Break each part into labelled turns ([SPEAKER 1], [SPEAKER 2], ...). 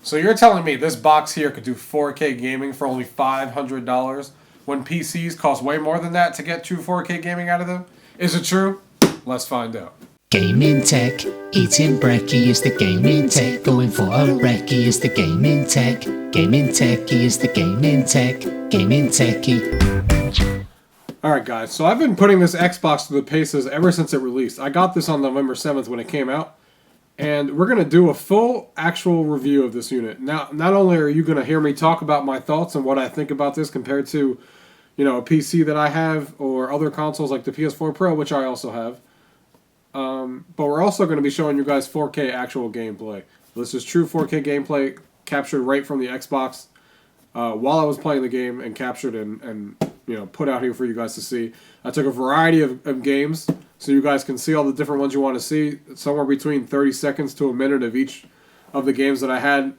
[SPEAKER 1] So you're telling me this box here could do 4K gaming for only $500 when PCs cost way more than that to get true 4K gaming out of them? Is it true? Let's find out.
[SPEAKER 2] Gaming tech, eating brekkie is the gaming tech. Going for a recce is the gaming tech. Gaming techie is the gaming tech. Gaming techie.
[SPEAKER 1] Alright guys, so I've been putting this Xbox through the paces ever since it released. I got this on November 7th when it came out. And we're going to do a full actual review of this unit. Now, not only are you going to hear me talk about my thoughts and what I think about this compared to, a PC that I have or other consoles like the PS4 Pro, which I also have. But we're also going to be showing you guys 4K actual gameplay. This is true 4K gameplay captured right from the Xbox while I was playing the game and captured and put out here for you guys to see. I took a variety of games so you guys can see all the different ones you want to see. Somewhere between 30 seconds to a minute of each of the games that I had.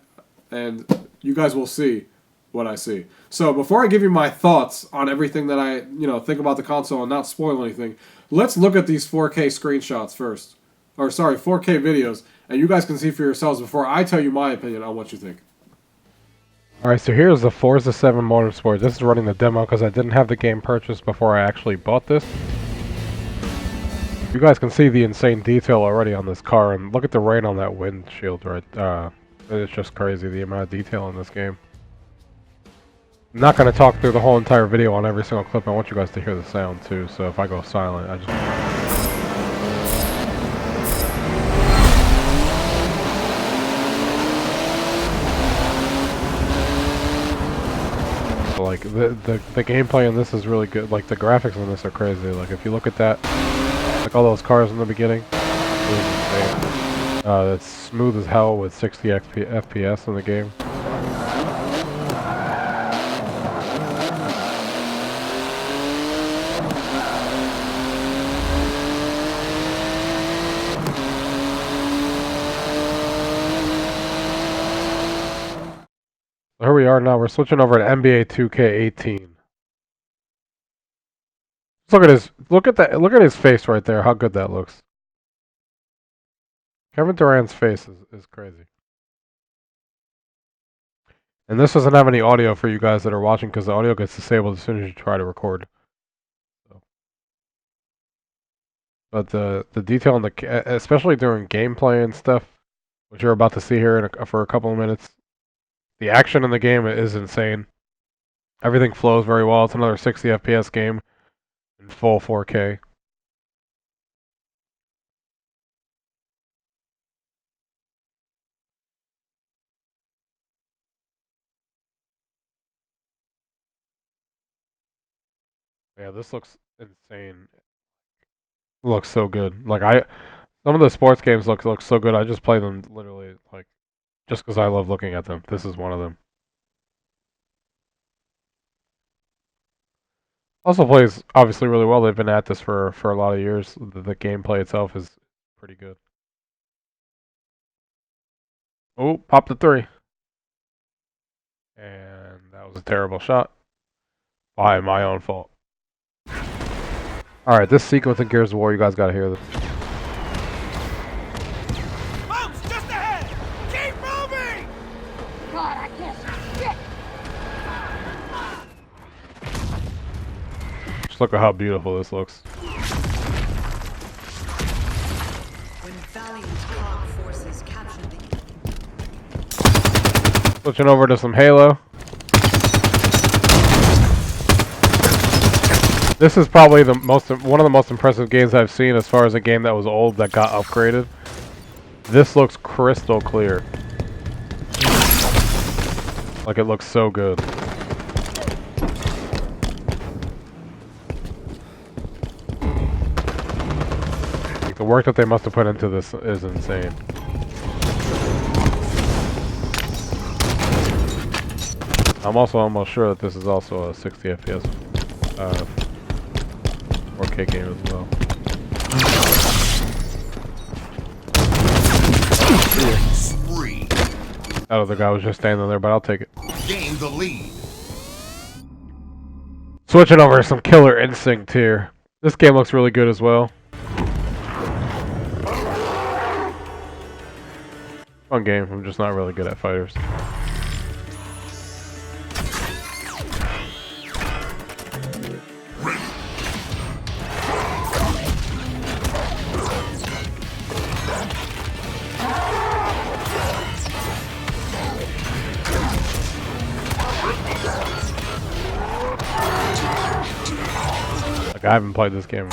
[SPEAKER 1] And you guys will see what I see. So before I give you my thoughts on everything that I think about the console and not spoil anything, let's look at these 4K screenshots first. Or sorry, 4K videos. And you guys can see for yourselves before I tell you my opinion on what you think.
[SPEAKER 3] Alright, so here's the Forza 7 Motorsport. This is running the demo because I didn't have the game purchased before I actually bought this. You guys can see the insane detail already on this car, and look at the rain on that windshield, right? It's just crazy, the amount of detail in this game. I'm not going to talk through the whole entire video on every single clip. I want you guys to hear the sound too, so if I go silent, I just... Like, the gameplay in this is really good. Like, the graphics in this are crazy. Like, if you look at that, like all those cars in the beginning, it was insane. It's smooth as hell with 60 FPS in the game. Here we are now. We're switching over to NBA 2K18. Just look at his face right there. How good that looks. Kevin Durant's face is crazy. And this doesn't have any audio for you guys that are watching because the audio gets disabled as soon as you try to record. So. But the detail in especially during gameplay and stuff, which you're about to see here for a couple of minutes. The action in the game is insane. Everything flows very well. It's another 60 FPS game in full 4K. Yeah, this looks insane. It looks so good. Like some of the sports games look so good. I just play them literally like just because I love looking at them. This is one of them. Also plays obviously really well. They've been at this for a lot of years. The gameplay itself is pretty good. Oh, popped the 3. And that was a terrible shot. By my own fault. Alright, this sequence in Gears of War, you guys gotta hear this.
[SPEAKER 4] Bumps just ahead! Keep moving! God, I can't see shit!
[SPEAKER 3] Just look at how beautiful this looks.
[SPEAKER 5] When valiant cog forces captured the...
[SPEAKER 3] Switching over to some Halo. This is probably one of the most impressive games I've seen as far as a game that was old that got upgraded. This looks crystal clear. Like, it looks so good. Like, the work that they must have put into this is insane. I'm also almost sure that this is also a 60 FPS 4K game as well. That other guy was just standing there, but I'll take it.
[SPEAKER 6] Gain the lead.
[SPEAKER 3] Switching over to some Killer Instinct here. This game looks really good as well. Fun game. I'm just not really good at fighters. Like, I haven't played this game.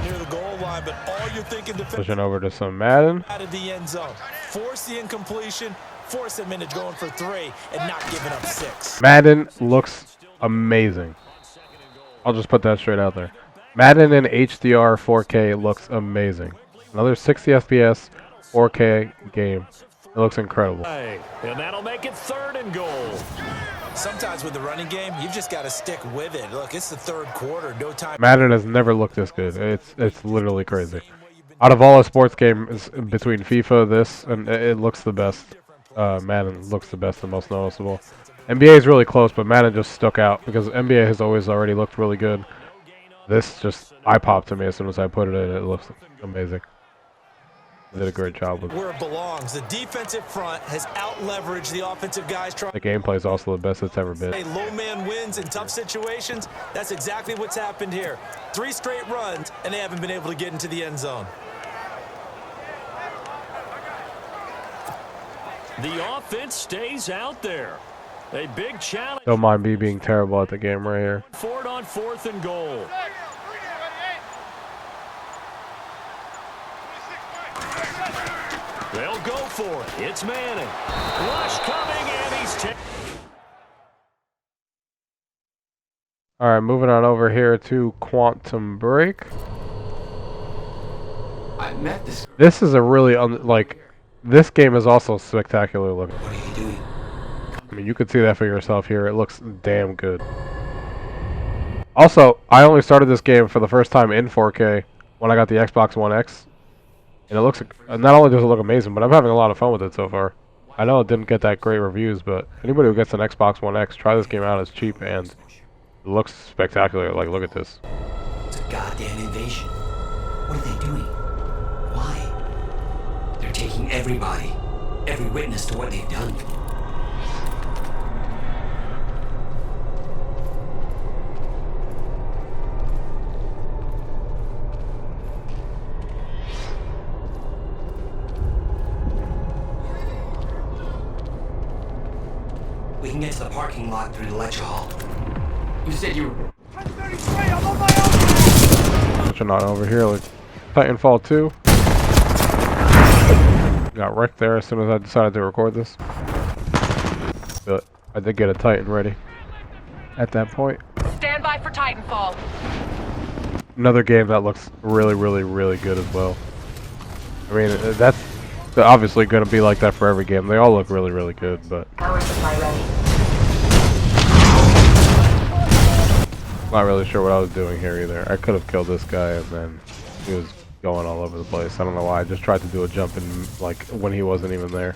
[SPEAKER 4] Near the goal line, but all you're thinking
[SPEAKER 3] Switching over to some Madden.
[SPEAKER 4] out of the end zone. Force the incompletion, force them into going for 3 and not giving up 6.
[SPEAKER 3] Madden looks amazing. I'll just put that straight out there. Madden in HDR 4K looks amazing. Another 60 FPS 4K game. It looks incredible.
[SPEAKER 6] And that'll make it 3rd and goal.
[SPEAKER 4] Sometimes with the running game, you've just got to stick with it. Look, it's the 3rd quarter, no time.
[SPEAKER 3] Madden has never looked this good. It's literally crazy. Out of all the sports games between FIFA, this, and it looks the best. Madden looks the best and most noticeable. NBA is really close, but Madden just stuck out because NBA has always already looked really good. This just eye-popped to me as soon as I put it in. It looks amazing. They did a great job with it.
[SPEAKER 4] Where it belongs. The defensive front has out-leveraged the offensive guys trying.
[SPEAKER 3] The gameplay is also the best it's ever been.
[SPEAKER 4] A low man wins in tough situations. That's exactly what's happened here. 3 straight runs, and they haven't been able to get into the end zone.
[SPEAKER 6] The offense stays out there. A big challenge.
[SPEAKER 3] Don't mind me being terrible at the game right here.
[SPEAKER 6] Ford on 4th and goal. They'll go for it. It's Manning. Rush coming, and he's taken.
[SPEAKER 3] Alright, moving on over here to Quantum Break.
[SPEAKER 7] I met this.
[SPEAKER 3] This is a really, this game is also spectacular looking.
[SPEAKER 7] What are you doing?
[SPEAKER 3] I mean, you could see that for yourself here. It looks damn good. Also, I only started this game for the first time in 4K when I got the Xbox One X. And it looks, not only does it look amazing, but I'm having a lot of fun with it so far. I know it didn't get that great reviews, but anybody who gets an Xbox One X, try this game out. It's cheap and it looks spectacular. Like, look at this.
[SPEAKER 7] It's a goddamn invasion. What are they doing? Why? They're taking everybody, every witness to what they've done. We can get to the parking lot through the lecture hall. You said you were...
[SPEAKER 4] 10:33, I'm on my own.
[SPEAKER 3] Switching on over here, like Titanfall 2. Got wrecked there as soon as I decided to record this. But I did get a Titan ready at that point.
[SPEAKER 8] Stand by for Titanfall.
[SPEAKER 3] Another game that looks really, really, really good as well. I mean, that's obviously going to be like that for every game. They all look really, really good, but...
[SPEAKER 8] Power supply ready.
[SPEAKER 3] Not really sure what I was doing here either. I could have killed this guy and then he was going all over the place. I don't know why. I just tried to do a jump in, like, when he wasn't even there.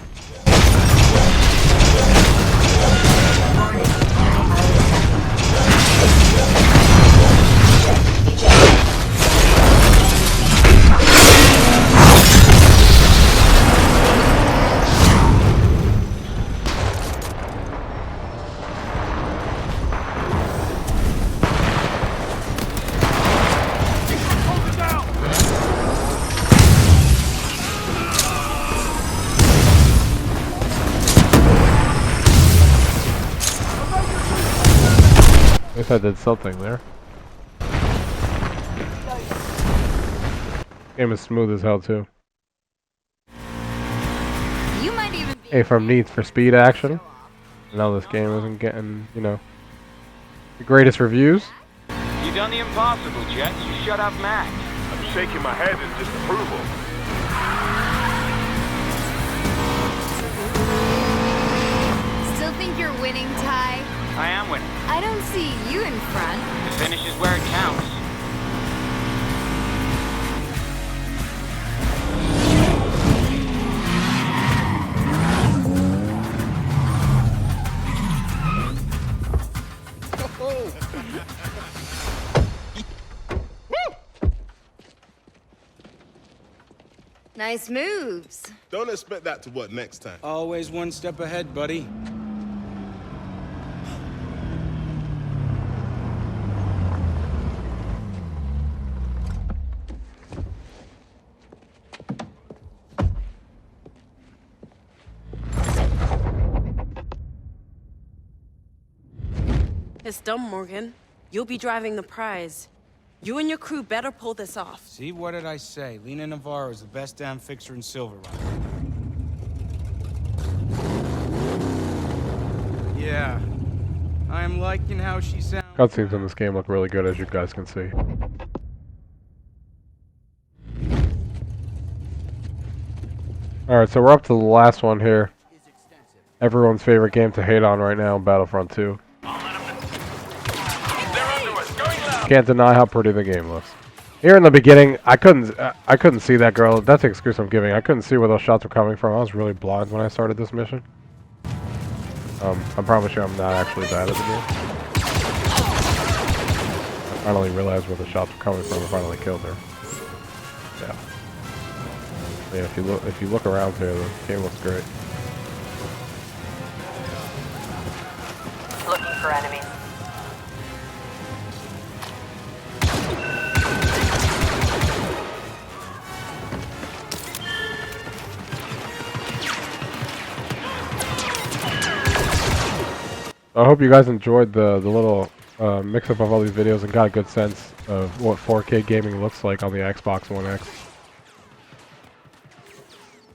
[SPEAKER 3] At least I did something there. Game is smooth as hell too.
[SPEAKER 8] You might even be
[SPEAKER 3] Hey, from Need for Speed action. I know this game isn't getting, you know, the greatest reviews.
[SPEAKER 9] You done the impossible, Jet. You shut up Mac.
[SPEAKER 10] I'm shaking my head in disapproval.
[SPEAKER 8] Still think you're winning, Ty?
[SPEAKER 9] I am winning.
[SPEAKER 8] I don't see you in front.
[SPEAKER 9] The finish is where it counts.
[SPEAKER 8] Nice moves.
[SPEAKER 10] Don't expect that to work next time.
[SPEAKER 11] Always one step ahead, buddy.
[SPEAKER 12] It's done, Morgan. You'll be driving the prize. You and your crew better pull this off.
[SPEAKER 11] See, what did I say? Lena Navarro is the best damn fixer in Silver Rock. Yeah. I'm liking how she sounds.
[SPEAKER 3] Cutscenes in this game look really good, as you guys can see. Alright, so we're up to the last one here. Everyone's favorite game to hate on right now, Battlefront 2. Can't deny how pretty the game looks. Here in the beginning, I couldn't see that girl. That's the excuse I'm giving. I couldn't see where those shots were coming from. I was really blind when I started this mission. I'm probably sure I'm not actually bad at the game. I finally realized where the shots were coming from and finally killed her. Yeah. Yeah, if you look around here, the game looks great.
[SPEAKER 13] Looking for enemies.
[SPEAKER 3] I hope you guys enjoyed the little mix-up of all these videos and got a good sense of what 4K gaming looks like on the Xbox One X.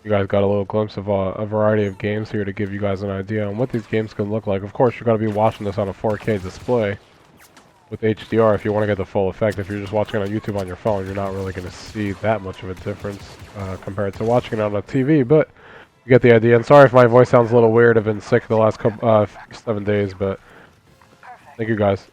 [SPEAKER 3] You guys got a little glimpse of a variety of games here to give you guys an idea on what these games can look like. Of course, you're going to be watching this on a 4K display with HDR if you want to get the full effect. If you're just watching it on YouTube on your phone, you're not really going to see that much of a difference compared to watching it on a TV, but you get the idea. And sorry if my voice sounds a little weird. I've been sick the last 7 days, but thank you guys.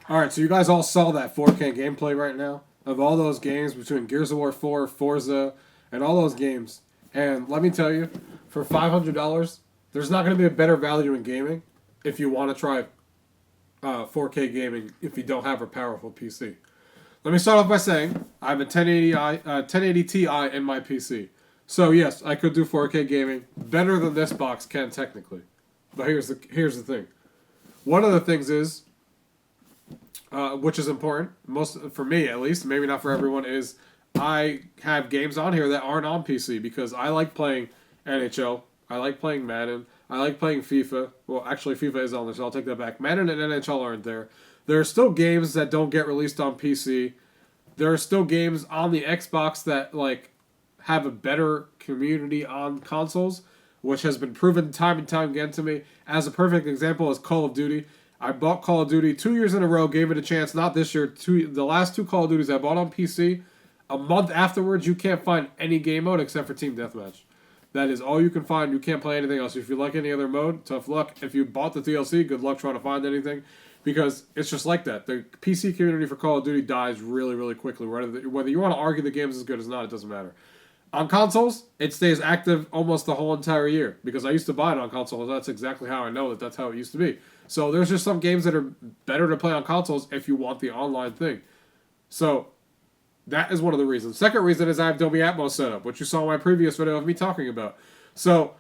[SPEAKER 1] Alright, so you guys all saw that 4K gameplay right now of all those games between Gears of War 4, Forza, and all those games. And let me tell you, for $500, there's not going to be a better value in gaming if you want to try 4K gaming if you don't have a powerful PC. Let me start off by saying I have a 1080 Ti in my PC. So yes, I could do 4K gaming better than this box can technically. But here's the thing. One of the things is, which is important, most for me at least, maybe not for everyone, is I have games on here that aren't on PC because I like playing NHL, I like playing Madden, I like playing FIFA. Well, actually FIFA is on there, so I'll take that back. Madden and NHL aren't there. There are still games that don't get released on PC. There are still games on the Xbox that like have a better community on consoles, which has been proven time and time again to me. As a perfect example is Call of Duty. I bought Call of Duty 2 years in a row, gave it a chance, not this year. The last two Call of Duties I bought on PC. A month afterwards, you can't find any game mode except for Team Deathmatch. That is all you can find. You can't play anything else. If you like any other mode, tough luck. If you bought the DLC, good luck trying to find anything. Because it's just like that. The PC community for Call of Duty dies really, really quickly. Whether you want to argue the game's as good as not, it doesn't matter. On consoles, it stays active almost the whole entire year. Because I used to buy it on consoles. That's exactly how I know that's how it used to be. So there's just some games that are better to play on consoles if you want the online thing. So that is one of the reasons. Second reason is I have Dolby Atmos set up, which you saw in my previous video of me talking about. So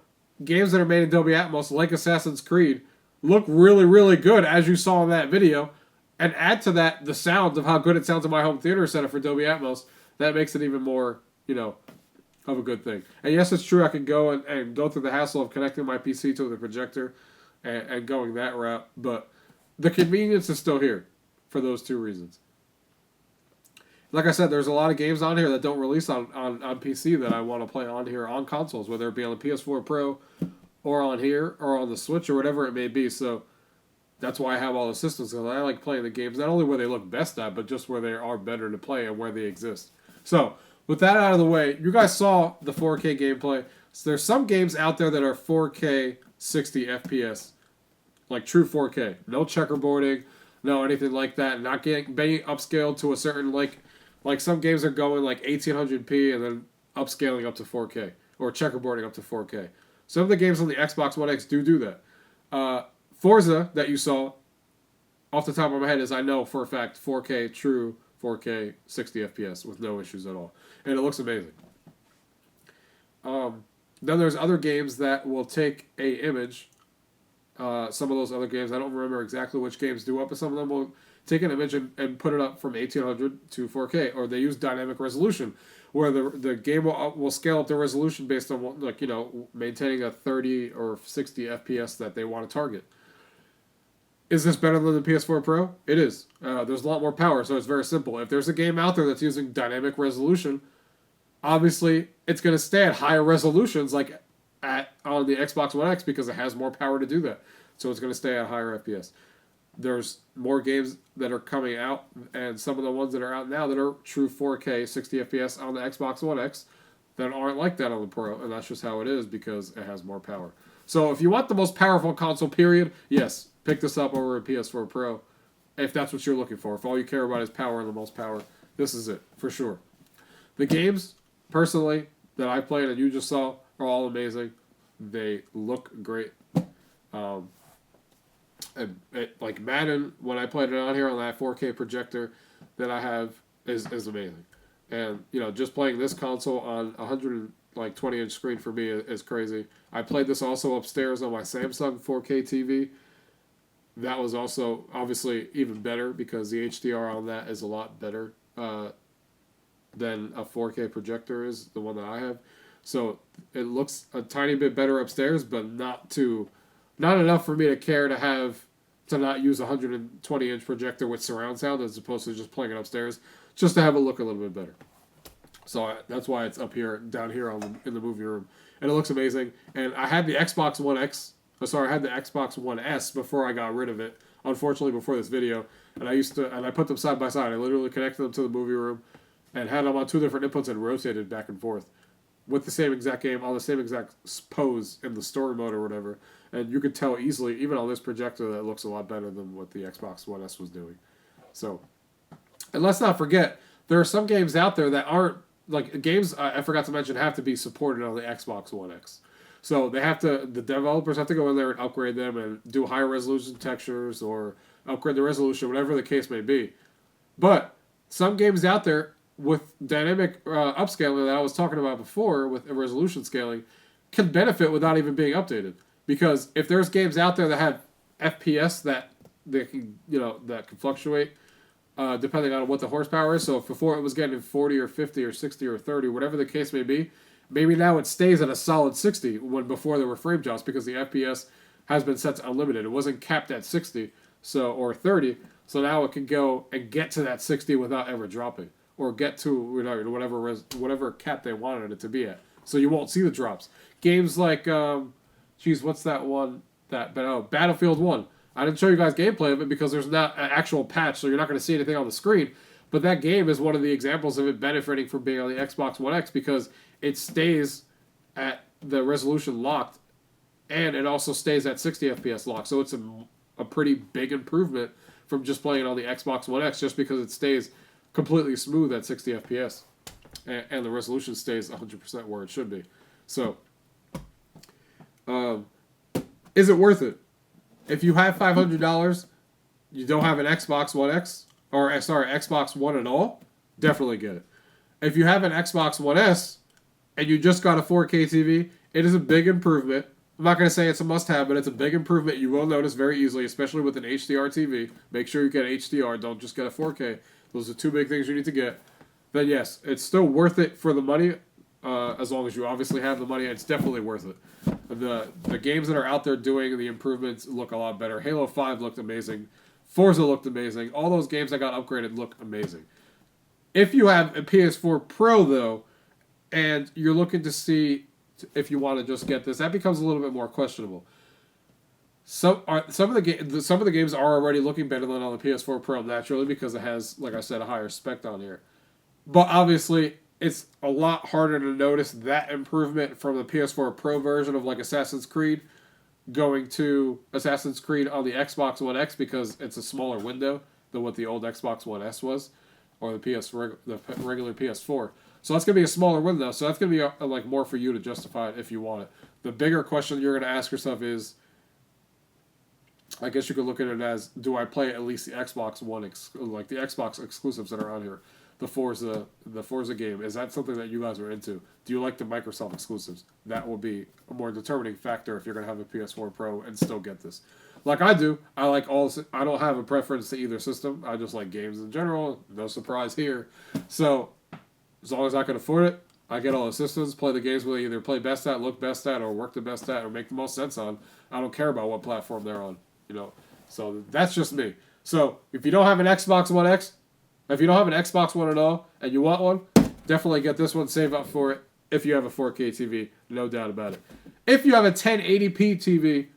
[SPEAKER 1] games that are made in Dolby Atmos, like Assassin's Creed, look really, really good, as you saw in that video. And add to that the sound of how good it sounds in my home theater setup for Dolby Atmos. That makes it even more, of a good thing. And yes, it's true, I can go and go through the hassle of connecting my PC to the projector and going that route. But the convenience is still here for those two reasons. Like I said, there's a lot of games on here that don't release on PC that I want to play on here on consoles, whether it be on the PS4 Pro or on here or on the Switch or whatever it may be. So that's why I have all the systems, because I like playing the games not only where they look best at, but just where they are better to play and where they exist. So with that out of the way, you guys saw the 4K gameplay. So there's some games out there that are 4K 60 FPS, like true 4K, no checkerboarding, no anything like that, not being upscaled to a certain like some games are going like 1800p and then upscaling up to 4K or checkerboarding up to 4K. Some of the games on the Xbox One X do that. Forza that you saw off the top of my head is, I know for a fact, 4K true 4K 60 FPS with no issues at all, and it looks amazing. Then there's other games that will take a image. Some of those other games, I don't remember exactly which games do it, but some of them will take an image and put it up from 1800 to 4K, or they use dynamic resolution, where the game will scale up the resolution based on, like, you know, maintaining a 30 or 60 FPS that they want to target. Is this better than the PS4 Pro? It is. There's a lot more power, so it's very simple. If there's a game out there that's using dynamic resolution, obviously it's going to stay at higher resolutions, like on the Xbox One X, because it has more power to do that. So it's going to stay at higher FPS. There's more games that are coming out, and some of the ones that are out now that are true 4K 60 FPS on the Xbox One X that aren't like that on the Pro, and that's just how it is because it has more power. So if you want the most powerful console, period, yes, pick this up over a PS4 Pro if that's what you're looking for. If all you care about is power and the most power, this is it, for sure. The games, personally, that I played and you just saw are all amazing. They look great. Like Madden, when I played it on here on that 4K projector that I have, is amazing. And, you know, just playing this console on 120-inch screen for me is crazy. I played this also upstairs on my Samsung 4K TV. That was also obviously even better because the HDR on that is a lot better than a 4K projector is, the one that I have. So it looks a tiny bit better upstairs, but not enough for me to care to not use a 120-inch projector with surround sound as opposed to just playing it upstairs, just to have it look a little bit better. So that's why it's up here, down here in the movie room, and it looks amazing. And I had the Xbox One X. I had the Xbox One S before I got rid of it. Unfortunately, before this video, and I put them side by side. I literally connected them to the movie room, and had them on two different inputs and rotated back and forth with the same exact game on the same exact pose in the story mode or whatever. And you could tell easily, even on this projector, that it looks a lot better than what the Xbox One S was doing. So, and let's not forget, there are some games out there that aren't, like, games I forgot to mention have to be supported on the Xbox One X. So the developers have to go in there and upgrade them and do higher resolution textures or upgrade the resolution, whatever the case may be. But some games out there with dynamic upscaling that I was talking about before, with resolution scaling, can benefit without even being updated. Because if there's games out there that have FPS that can fluctuate depending on what the horsepower is. So if before it was getting 40 or 50 or 60 or 30, whatever the case may be, maybe now it stays at a solid 60 when before there were frame drops because the FPS has been set to unlimited. It wasn't capped at 60 or 30, so now it can go and get to that 60 without ever dropping, or get to whatever cap they wanted it to be at. So you won't see the drops. Games like what's that one? Battlefield 1. I didn't show you guys gameplay of it because there's not an actual patch, so you're not going to see anything on the screen. But that game is one of the examples of it benefiting from being on the Xbox One X because it stays at the resolution locked, and it also stays at 60 FPS locked. So it's a pretty big improvement from just playing it on the Xbox One X, just because it stays completely smooth at 60 FPS, and the resolution stays 100% where it should be. So, is it worth it? If you have $500, you don't have an Xbox One X, Xbox One at all, definitely get it. If you have an Xbox One S and you just got a 4K TV, it is a big improvement. I'm not going to say it's a must-have, but it's a big improvement. You will notice very easily, especially with an HDR TV. Make sure you get HDR. Don't just get a 4K. Those are two big things you need to get. Then yes, it's still worth it for the money, as long as you obviously have the money. It's definitely worth it. The games that are out there doing the improvements look a lot better. Halo 5 looked amazing. Forza looked amazing. All those games that got upgraded look amazing. If you have a PS4 Pro, though, and you're looking to see if you want to just get this, that becomes a little bit more questionable. Some of the games are already looking better than on the PS4 Pro naturally because it has, like I said, a higher spec on here. But obviously, it's a lot harder to notice that improvement from the PS4 Pro version of like Assassin's Creed going to Assassin's Creed on the Xbox One X because it's a smaller window than what the old Xbox One S was, or the regular PS4. So that's going to be a smaller window. So that's going to be like more for you to justify it if you want it. The bigger question you're going to ask yourself is, I guess you could look at it as, do I play at least the Xbox One, like the Xbox exclusives that are on here? the Forza game. Is that something that you guys are into? Do you like the Microsoft exclusives? That will be a more determining factor if you're going to have a PS4 Pro and still get this. Like I do, I like all. I don't have a preference to either system. I just like games in general. No surprise here. So as long as I can afford it, I get all the systems, play the games where they either play best at, look best at, or work the best at, or make the most sense on. I don't care about what platform they're on, you know. So that's just me. So if you don't have an Xbox One X, if you don't have an Xbox One at all, and you want one, definitely get this one. Save up for it if you have a 4K TV, no doubt about it. If you have a 1080p TV,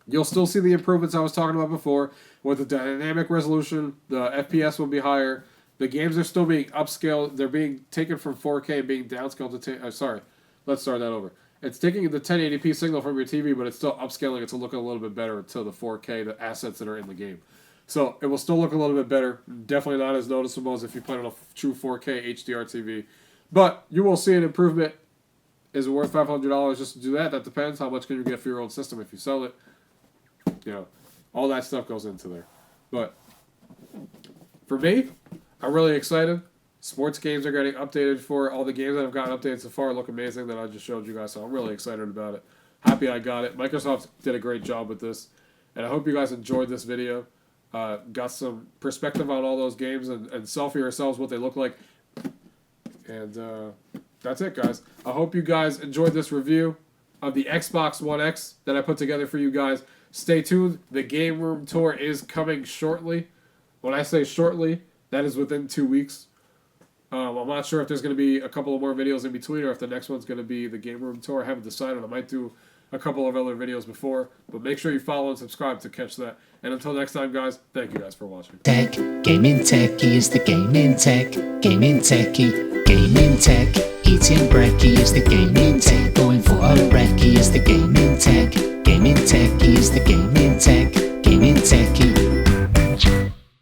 [SPEAKER 1] you'll still see the improvements I was talking about before. With the dynamic resolution, the FPS will be higher. The games are still being upscaled. They're being taken from 4K and being downscaled to... sorry, let's start that over. It's taking the 1080p signal from your TV, but it's still upscaling it to look a little bit better to the 4K, the assets that are in the game. So it will still look a little bit better. Definitely not as noticeable as if you play on a true 4K HDR TV. But you will see an improvement. Is it worth $500 just to do that? That depends. How much can you get for your old system if you sell it? You know, all that stuff goes into there. But for me, I'm really excited. Sports games are getting updated for all the games that have gotten updated so far look amazing that I just showed you guys. So I'm really excited about it. Happy I got it. Microsoft did a great job with this. And I hope you guys enjoyed this video. Got some perspective on all those games and saw for yourselves what they look like. And that's it, guys. I hope you guys enjoyed this review of the Xbox One X that I put together for you guys. Stay tuned. The game room tour is coming shortly. When I say shortly, that is within 2 weeks. I'm not sure if there's going to be a couple of more videos in between or if the next one's going to be the game room tour. I haven't decided. I might do a couple of other videos before. But make sure you follow and subscribe to catch that. And until next time, guys, thank you guys for watching.
[SPEAKER 2] Tech, gaming techie is the gaming tech, gaming techie, gaming tech. Eating brekkie is the gaming tech, going for a recce is the gaming tech, gaming techie is the gaming tech.